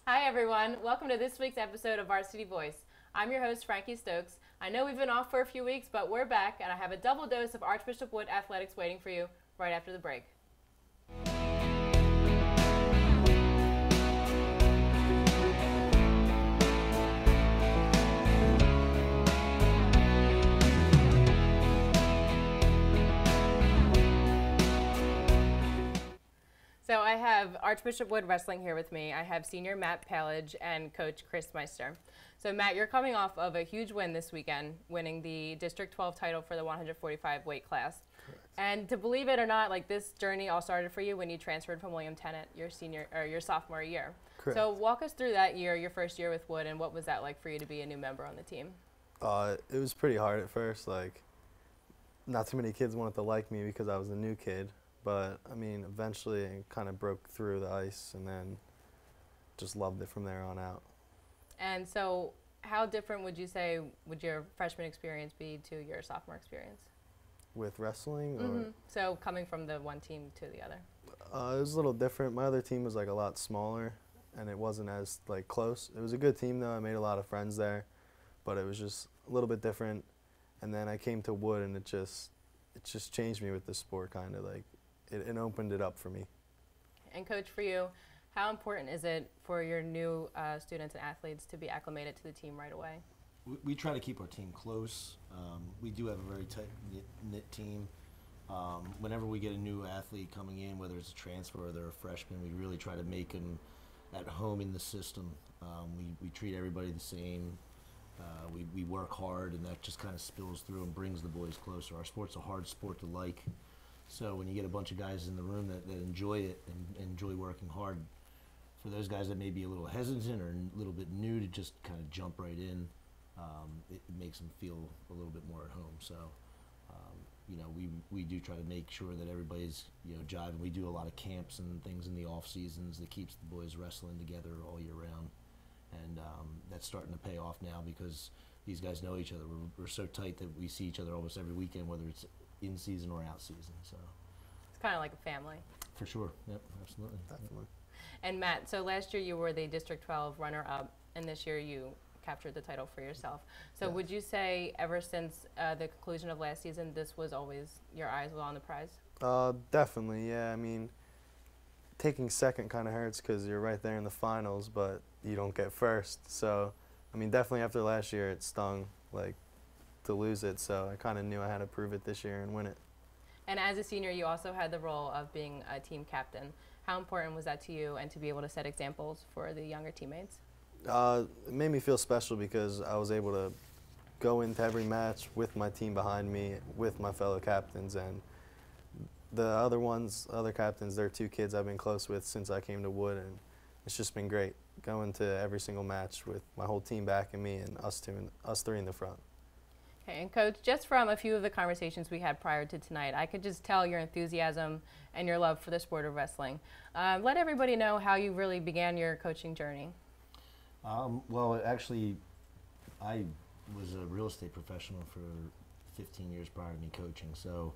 Hi everyone, welcome to this week's episode of Varsity Voice. I'm your host, Frankie Stokes. I know we've been off for a few weeks, but we're back and I have a double dose of Archbishop Wood athletics waiting for you right after the break. So I have Archbishop Wood Wrestling here with me. I have senior Matt Palage and coach Chris Meister. So Matt, you're coming off of a huge win this weekend, winning the District 12 title for the 145 weight class. Correct. And to believe it or not, like this journey all started for you when you transferred from William Tennant your sophomore year. Correct. So walk us through that year, your first year with Wood, and what was that like for you to be a new member on the team? It was pretty hard at first. Like, not too many kids wanted to like me because I was a new kid. But, I mean, eventually I kind of broke through the ice and then just loved it from there on out. And so how different would you say would your freshman experience be to your sophomore experience? With wrestling? Mm-hmm. So coming from the one team to the other? It was a little different. My other team was, like, a lot smaller, and it wasn't as, like, close. It was a good team, though. I made a lot of friends there, but it was just a little bit different. And then I came to Wood, and it just changed me with the sport, kind of, like. It opened it up for me. And Coach, for you, how important is it for your new students and athletes to be acclimated to the team right away? We try to keep our team close. We do have a very tight-knit team. Whenever we get a new athlete coming in, whether it's a transfer or they're a freshman, we really try to make them at home in the system. We treat everybody the same. We work hard, and that just kind of spills through and brings the boys closer. Our sport's a hard sport to like. So when you get a bunch of guys in the room that enjoy it and enjoy working hard, for those guys that may be a little hesitant or a little bit new to just kind of jump right in, it makes them feel a little bit more at home. So, we do try to make sure that everybody's, jiving. We do a lot of camps and things in the off seasons that keeps the boys wrestling together all year round. And that's starting to pay off now because these guys know each other. We're so tight that we see each other almost every weekend, whether it's in season or out season. So It's kind of like a family. for sure. Yep, absolutely. Definitely. And Matt, so last year you were the District 12 runner-up, and this year you captured the title for yourself. So Yes. would you say ever since the conclusion of last season, this was always, your eyes were on the prize? Definitely, yeah. I mean, taking second kind of hurts because you're right there in the finals, but you don't get first. So, I mean, definitely after last year, it stung, like, to lose it. So I kind of knew I had to prove it this year and win it. And as a senior, you also had the role of being a team captain. How important was that to you and to be able to set examples for the younger teammates? It made me feel special because I was able to go into every match with my team behind me, with my fellow captains, and the other captains, they're two kids I've been close with since I came to Wood, and it's just been great going to every single match with my whole team backing me and us three in the front. Okay, and Coach, just from a few of the conversations we had prior to tonight, I could just tell your enthusiasm and your love for the sport of wrestling. Let everybody know how you really began your coaching journey. Well, actually, I was a real estate professional for 15 years prior to me coaching. So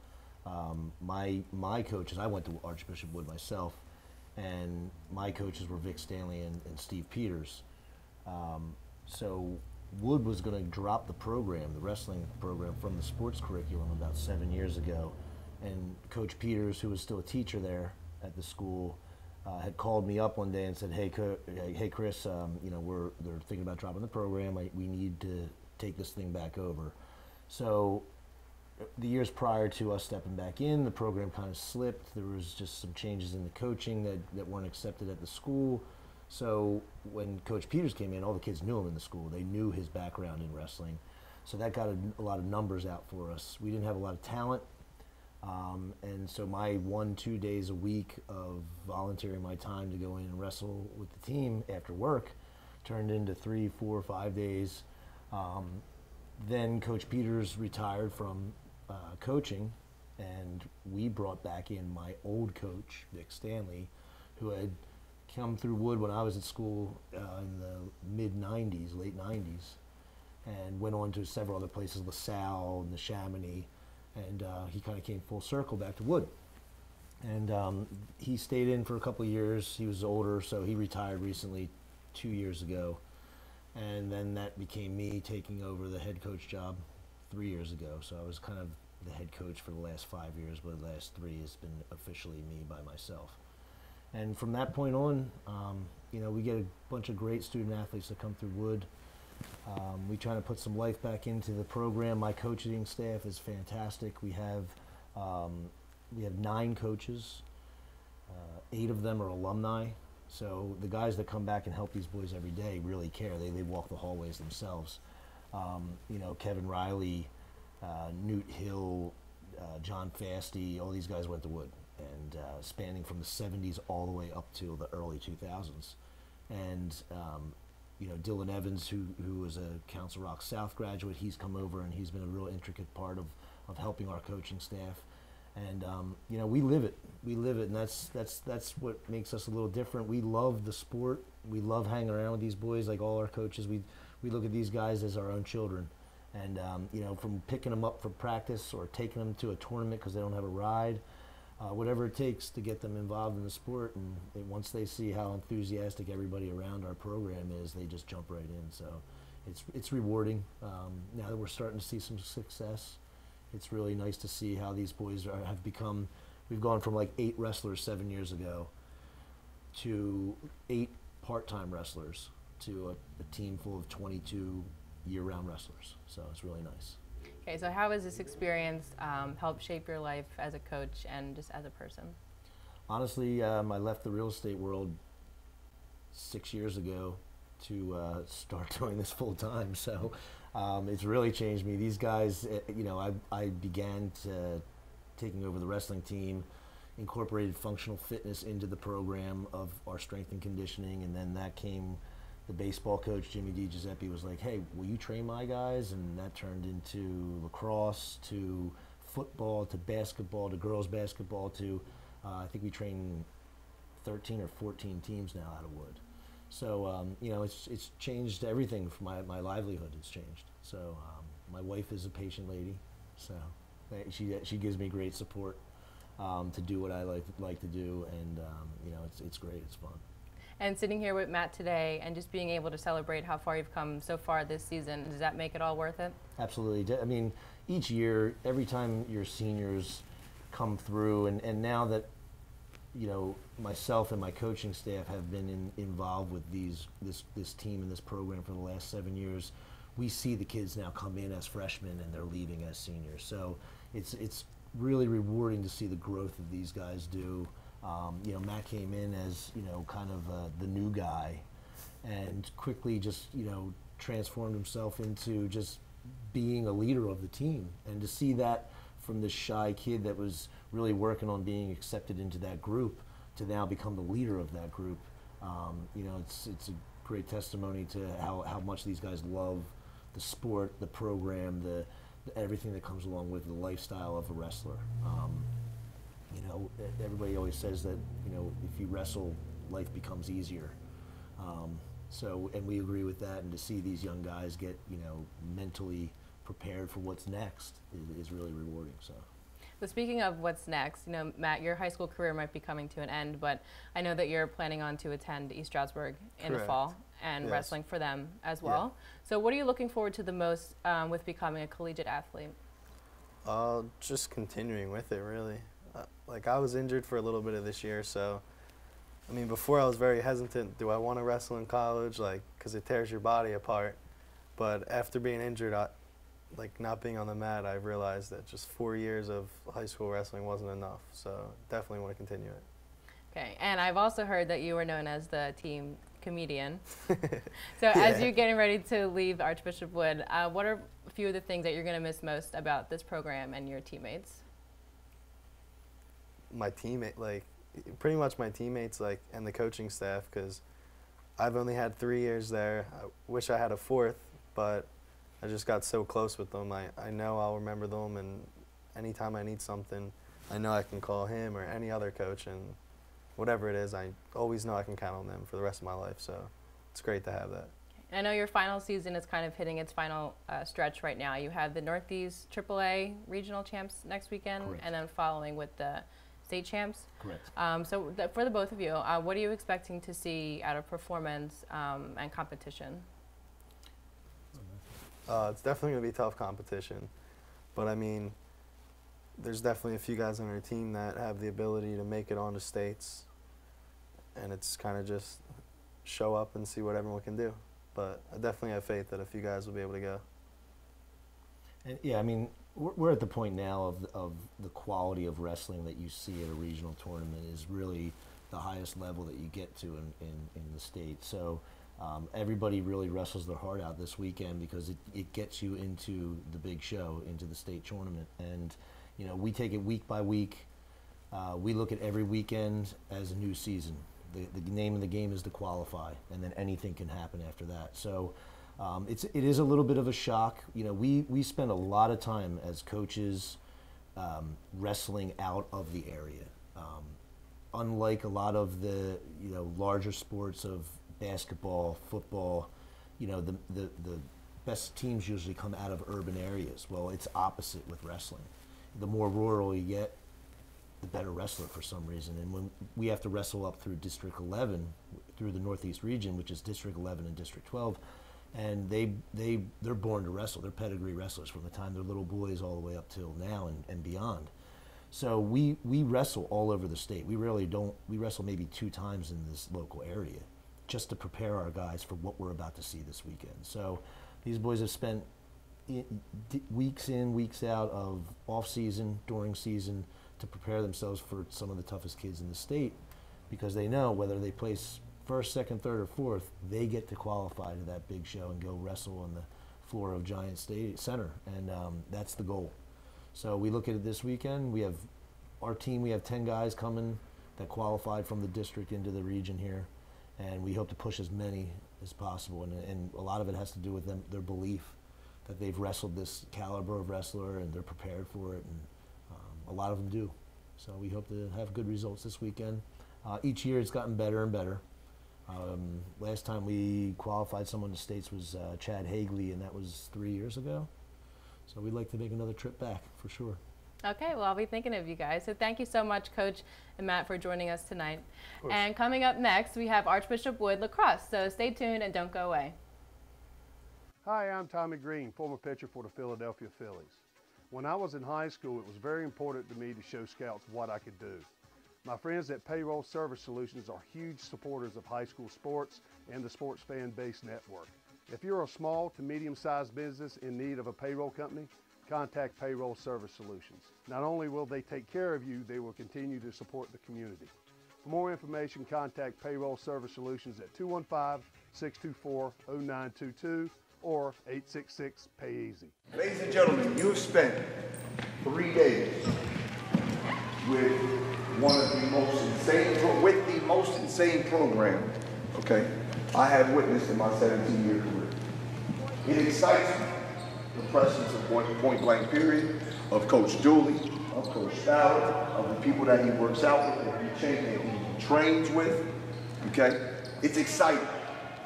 my coaches, I went to Archbishop Wood myself, and my coaches were Vic Stanley and Steve Peters. So Wood was going to drop the program, the wrestling program, from the sports curriculum about 7 years ago. And Coach Peters, who was still a teacher there at the school, had called me up one day and said, hey Chris, they're thinking about dropping the program. We need to take this thing back over. So the years prior to us stepping back in, the program kind of slipped. There was just some changes in the coaching that weren't accepted at the school. So when Coach Peters came in, all the kids knew him in the school. They knew his background in wrestling. So that got a lot of numbers out for us. We didn't have a lot of talent. And so my 1-2 days a week of volunteering my time to go in and wrestle with the team after work turned into 3, 4, 5 days. Then Coach Peters retired from coaching, and we brought back in my old coach, Vic Stanley, who had come through Wood when I was at school in the mid-'90s, late 90s, and went on to several other places, LaSalle and the Chamonix, and he kind of came full circle back to Wood. And he stayed in for a couple of years. He was older, so he retired recently 2 years ago. And then that became me taking over the head coach job 3 years ago. So I was kind of the head coach for the last 5 years, but the last 3 has been officially me by myself. And from that point on, you know, we get a bunch of great student athletes that come through Wood. We try to put some life back into the program. My coaching staff is fantastic. We have 9 coaches. 8 of them are alumni. So the guys that come back and help these boys every day really care. They walk the hallways themselves. You know, Kevin Riley, Newt Hill, John Fasty, all these guys went to Wood, and spanning from the 70s all the way up to the early 2000s. And you know, Dylan Evans, who was a Council Rock South graduate, he's come over and he's been a real intricate part of helping our coaching staff. And you know, we live it, and that's what makes us a little different. We love the sport. We love hanging around with these boys. Like all our coaches, we look at these guys as our own children. And you know, from picking them up for practice or taking them to a tournament because they don't have a ride, whatever it takes to get them involved in the sport. And once they see how enthusiastic everybody around our program is, they just jump right in. So it's rewarding. Now that we're starting to see some success, it's really nice to see how these boys have become. We've gone from like 8 wrestlers 7 years ago to 8 part-time wrestlers to a team full of 22 year-round wrestlers. So it's really nice. Okay, so how has this experience helped shape your life as a coach and just as a person? Honestly, I left the real estate world 6 years ago to start doing this full time. So it's really changed me. These guys, you know, I began taking over the wrestling team, incorporated functional fitness into the program of our strength and conditioning, and then that came. The baseball coach, Jimmy DiGiuseppe, was like, hey, will you train my guys? And that turned into lacrosse, to football, to basketball, to girls basketball, to I think we train 13 or 14 teams now out of Wood. So, you know, it's changed everything for my livelihood. It's changed. So my wife is a patient lady, so she gives me great support to do what I like to do, and you know, it's great. It's fun. And sitting here with Matt today and just being able to celebrate how far you've come so far this season, does that make it all worth it? Absolutely. I mean, each year, every time your seniors come through, and now that, you know, myself and my coaching staff have been involved with this team and this program for the last 7 years, we see the kids now come in as freshmen and they're leaving as seniors. So it's really rewarding to see the growth of these guys do. You know, Matt came in as, you know, kind of the new guy, and quickly just, you know, transformed himself into just being a leader of the team. And to see that from this shy kid that was really working on being accepted into that group to now become the leader of that group, you know, it's a great testimony to how much these guys love the sport, the program, the everything that comes along with the lifestyle of a wrestler. You know, everybody always says that, you know, if you wrestle, life becomes easier. So, and we agree with that, and to see these young guys get, you know, mentally prepared for what's next is really rewarding. So. Well, speaking of what's next, you know, Matt, your high school career might be coming to an end, but I know that you're planning on to attend East Stroudsburg in the fall and wrestling for them as well. Yeah. So what are you looking forward to the most with becoming a collegiate athlete? Just continuing with it, really. Like, I was injured for a little bit of this year, so, I mean, before I was very hesitant, do I want to wrestle in college, like, because it tears your body apart. But after being injured, like, not being on the mat, I realized that just 4 years of high school wrestling wasn't enough, so definitely want to continue it. Okay, and I've also heard that you were known as the team comedian. So as you're getting ready to leave Archbishop Wood, what are a few of the things that you're going to miss most about this program and your teammates? My teammate, like, pretty much my teammates, like, and the coaching staff, because I've only had 3 years there. I wish I had a 4th, but I just got so close with them. I know I'll remember them, and anytime I need something, I know I can call him or any other coach, and whatever it is, I always know I can count on them for the rest of my life, so it's great to have that. I know your final season is kind of hitting its final stretch right now. You have the Northeast AAA regional champs next weekend. Correct. And then following with the state champs. Correct. So for the both of you, what are you expecting to see out of performance and competition? It's definitely going to be tough competition, but I mean, there's definitely a few guys on our team that have the ability to make it onto states, and it's kind of just show up and see what everyone can do. But I definitely have faith that a few guys will be able to go. And yeah, I mean, we're at the point now of the quality of wrestling that you see at a regional tournament is really the highest level that you get to in the state. So everybody really wrestles their heart out this weekend because it gets you into the big show, into the state tournament. And, you know, we take it week by week. We look at every weekend as a new season. The name of the game is to qualify, and then anything can happen after that. So it is a little bit of a shock. You know, we spend a lot of time as coaches wrestling out of the area. Unlike a lot of the larger sports of basketball, football, the best teams usually come out of urban areas. Well, it's opposite with wrestling. The more rural you get, the better wrestler for some reason. And when we have to wrestle up through District 11, through the Northeast region, which is District 11 and District 12, and they're born to wrestle. They're pedigree wrestlers from the time they're little boys all the way up till now and beyond. So we wrestle all over the state. We wrestle maybe 2 times in this local area just to prepare our guys for what we're about to see this weekend. So these boys have spent weeks in, weeks out of off-season, during season, to prepare themselves for some of the toughest kids in the state, because they know whether they place first, second, third, or fourth, they get to qualify to that big show and go wrestle on the floor of Giant Center, and that's the goal. So we look at it this weekend. We have our team. We have 10 guys coming that qualified from the district into the region here, and we hope to push as many as possible. And a lot of it has to do with their belief that they've wrestled this caliber of wrestler and they're prepared for it. And a lot of them do. So we hope to have good results this weekend. Each year it's gotten better and better. Last time we qualified someone to states was Chad Hagley, and that was 3 years ago. So we'd like to make another trip back for sure. Okay, well, I'll be thinking of you guys. So thank you so much, Coach and Matt, for joining us tonight. And coming up next, we have Archbishop Wood Lacrosse. So stay tuned and don't go away. Hi, I'm Tommy Green, former pitcher for the Philadelphia Phillies. When I was in high school, it was very important to me to show scouts what I could do. My friends at Payroll Service Solutions are huge supporters of high school sports and the Sports Fan Base Network. If you're a small to medium-sized business in need of a payroll company, contact Payroll Service Solutions. Not only will they take care of you, they will continue to support the community. For more information, contact Payroll Service Solutions at 215-624-0922 or 866-PAY-EASY. Ladies and gentlemen, you have spent 3 days with the most insane program, okay, I have witnessed in my 17-year career. It excites me, the presence of point blank period, of Coach Dooley, of Coach Fowler, of the people that he works out with, that he trains with, okay? It's exciting.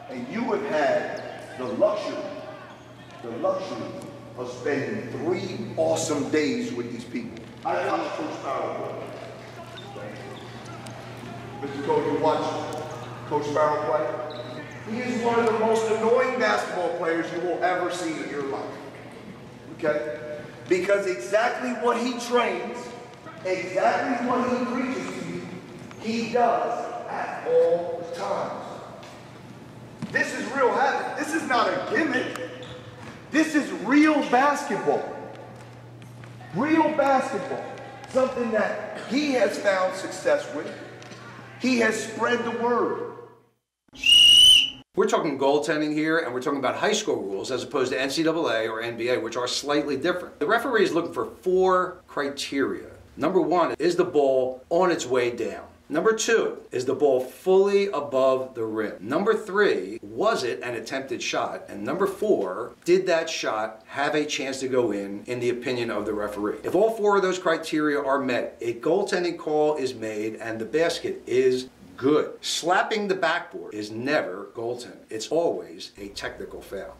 And you have had the luxury of spending 3 awesome days with these people. I watched Coach Fowler play. Mr. Coach, you watch Coach Fowler play? He is one of the most annoying basketball players you will ever see in your life. Okay? Because exactly what he trains, exactly what he preaches to you, he does at all times. This is real habit. This is not a gimmick. This is real basketball. Real basketball. Something that he has found success with. He has spread the word. We're talking goaltending here, and we're talking about high school rules as opposed to NCAA or NBA, which are slightly different. The referee is looking for 4 criteria. Number 1, is the ball on its way down? Number 2, is the ball fully above the rim? Number 3, was it an attempted shot? And number 4, did that shot have a chance to go in the opinion of the referee? If all 4 of those criteria are met, a goaltending call is made and the basket is good. Slapping the backboard is never goaltending. It's always a technical foul.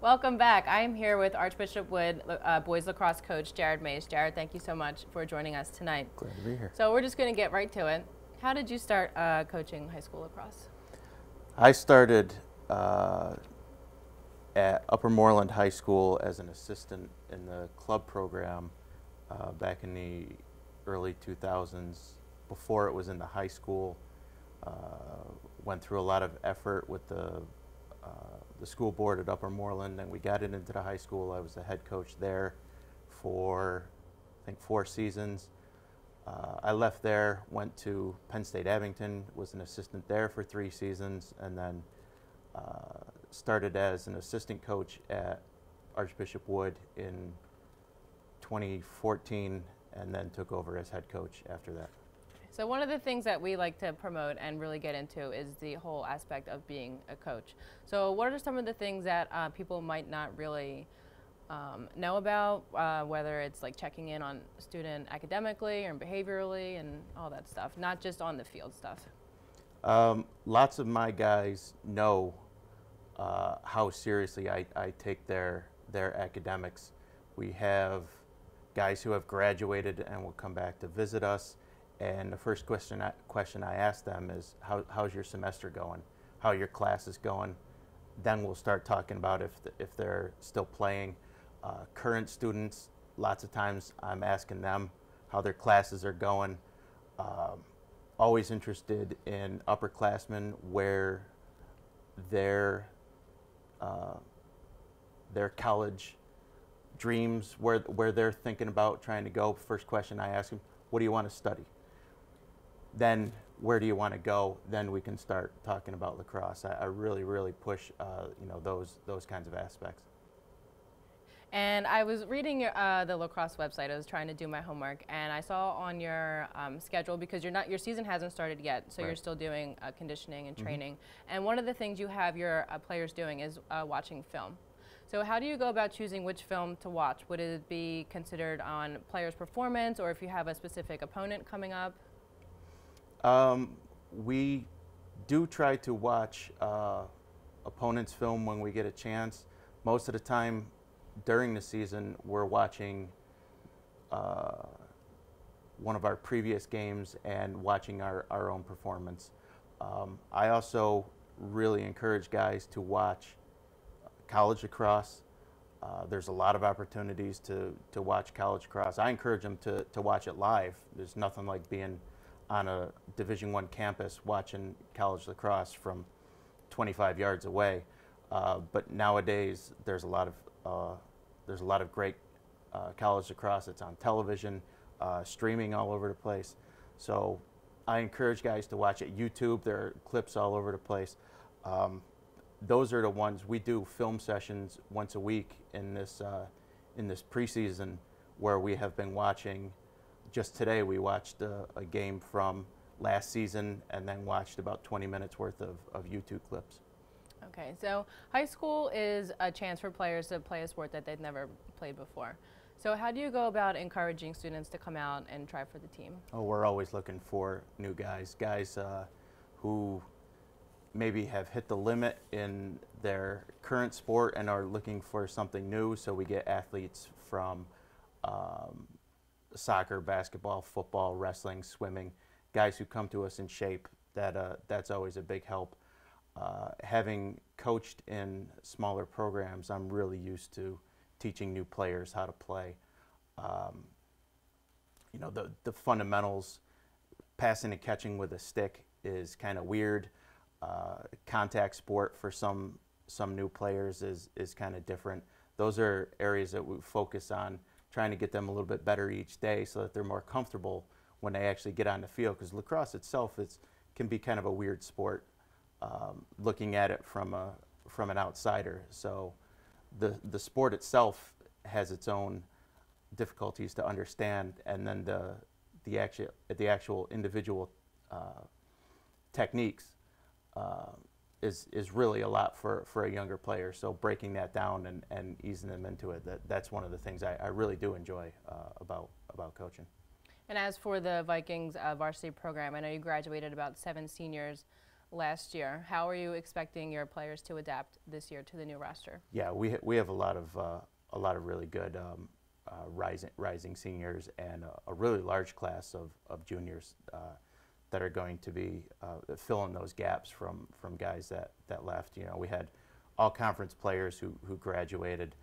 Welcome back. I am here with Archbishop Wood boys lacrosse coach Jared Mays. Jared, thank you so much for joining us tonight. Glad to be here. So we're just going to get right to it. How did you start coaching high school lacrosse? I started at Upper Moreland High School as an assistant in the club program back in the early 2000s. Before it was in the high school, went through a lot of effort with the school board at Upper Moreland, and we got it into the high school. I was the head coach there for, I think, 4 seasons. I left there, went to Penn State Abington, was an assistant there for 3 seasons, and then started as an assistant coach at Archbishop Wood in 2014, and then took over as head coach after that. So one of the things that we like to promote and really get into is the whole aspect of being a coach. So what are some of the things that people might not really know about, whether it's like checking in on a student academically or behaviorally and all that stuff, not just on the field stuff? Lots of my guys know how seriously I take their academics. We have guys who have graduated and will come back to visit us, and the first question I ask them is, how's your semester going? How are your classes going? Then we'll start talking about if they're still playing. Current students, lots of times I'm asking them how their classes are going. Always interested in upperclassmen, where their college dreams, where they're thinking about trying to go. First question I ask them, what do you want to study? Then where do you want to go? Then we can start talking about lacrosse. I really push those kinds of aspects. And I was reading the lacrosse website. I was trying to do my homework, and I saw on your schedule, because your season hasn't started yet, so right. You're still doing conditioning and training. And one of the things you have your players doing is watching film. So how do you go about choosing which film to watch? Would it be considered on players' performance, or if you have a specific opponent coming up? We do try to watch opponents' film when we get a chance. Most of the time during the season, we're watching one of our previous games and watching our own performance. I also really encourage guys to watch college lacrosse. There's a lot of opportunities to watch college lacrosse. I encourage them to watch it live. There's nothing like being on a Division I campus watching college lacrosse from 25 yards away. But nowadays there's a lot of great college lacrosse that's on television, streaming all over the place. So I encourage guys to watch it. YouTube, there are clips all over the place. Those are the ones. We do film sessions once a week in this preseason, where we have been watching. Just today we watched a game from last season, and then watched about 20 minutes worth of YouTube clips. Okay, so high school is a chance for players to play a sport that they've never played before. So how do you go about encouraging students to come out and try for the team? Oh, we're always looking for new guys who maybe have hit the limit in their current sport and are looking for something new. So we get athletes from soccer, basketball, football, wrestling, swimming, guys who come to us in shape. That's always a big help. Having coached in smaller programs, I'm really used to teaching new players how to play. The fundamentals, passing and catching with a stick is kind of weird. Contact sport for some new players is kind of different. Those are areas that we focus on, trying to get them a little bit better each day so that they're more comfortable when they actually get on the field, because lacrosse itself can be kind of a weird sport, looking at it from an outsider. So the sport itself has its own difficulties to understand, and then the actual individual techniques is really a lot for a younger player. So breaking that down and easing them into it, that's one of the things I really do enjoy about coaching. And as for the Vikings varsity program, I know you graduated about 7 seniors last year. How are you expecting your players to adapt this year to the new roster? Yeah, we have a lot of really good rising seniors and a really large class of juniors that are going to be filling those gaps from guys that left. You know, we had all conference players who graduated.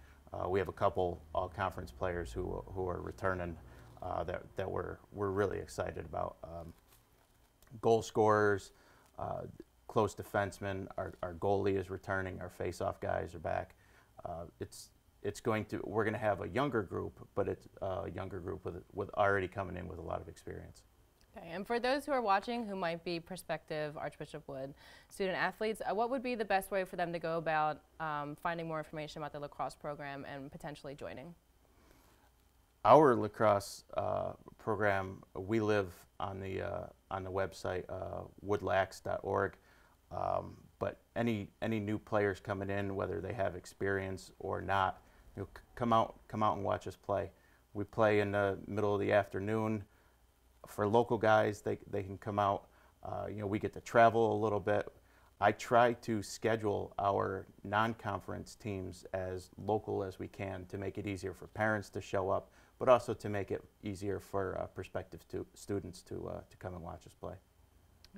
We have a couple all conference players who are returning that we're really excited about. Goal scorers, close defensemen, our goalie is returning, our face-off guys are back. We're going to have a younger group, but it's a younger group with already coming in with a lot of experience. Okay, and for those who are watching who might be prospective Archbishop Wood student athletes, what would be the best way for them to go about finding more information about the lacrosse program and potentially joining? Our lacrosse program, we live on the website woodlax.org. But any new players coming in, whether they have experience or not, come out and watch us play. We play in the middle of the afternoon. For local guys, they can come out. We get to travel a little bit. I try to schedule our non-conference teams as local as we can to make it easier for parents to show up, but also to make it easier for prospective students to come and watch us play.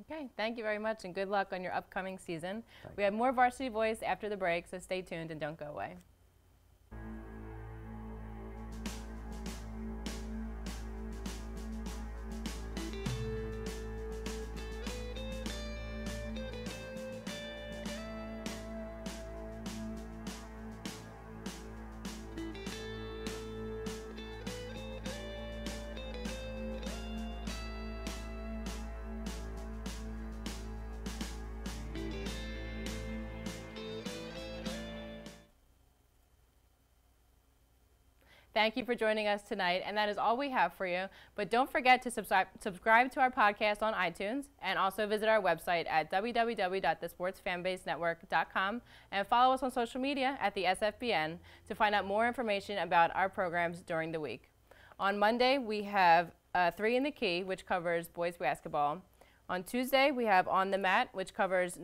Okay, thank you very much and good luck on your upcoming season. Thanks. We have more Varsity Voice after the break, so stay tuned and don't go away. Thank you for joining us tonight, and that is all we have for you. But don't forget to subscribe to our podcast on iTunes, and also visit our website at www.thesportsfanbasenetwork.com, and follow us on social media at the SFBN to find out more information about our programs during the week. On Monday, we have 3 in the Key, which covers boys basketball. On Tuesday, we have On the Mat, which covers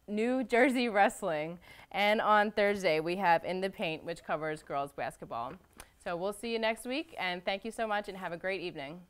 New Jersey wrestling, and on Thursday we have In the Paint, which covers girls basketball. So we'll see you next week, and thank you so much and have a great evening.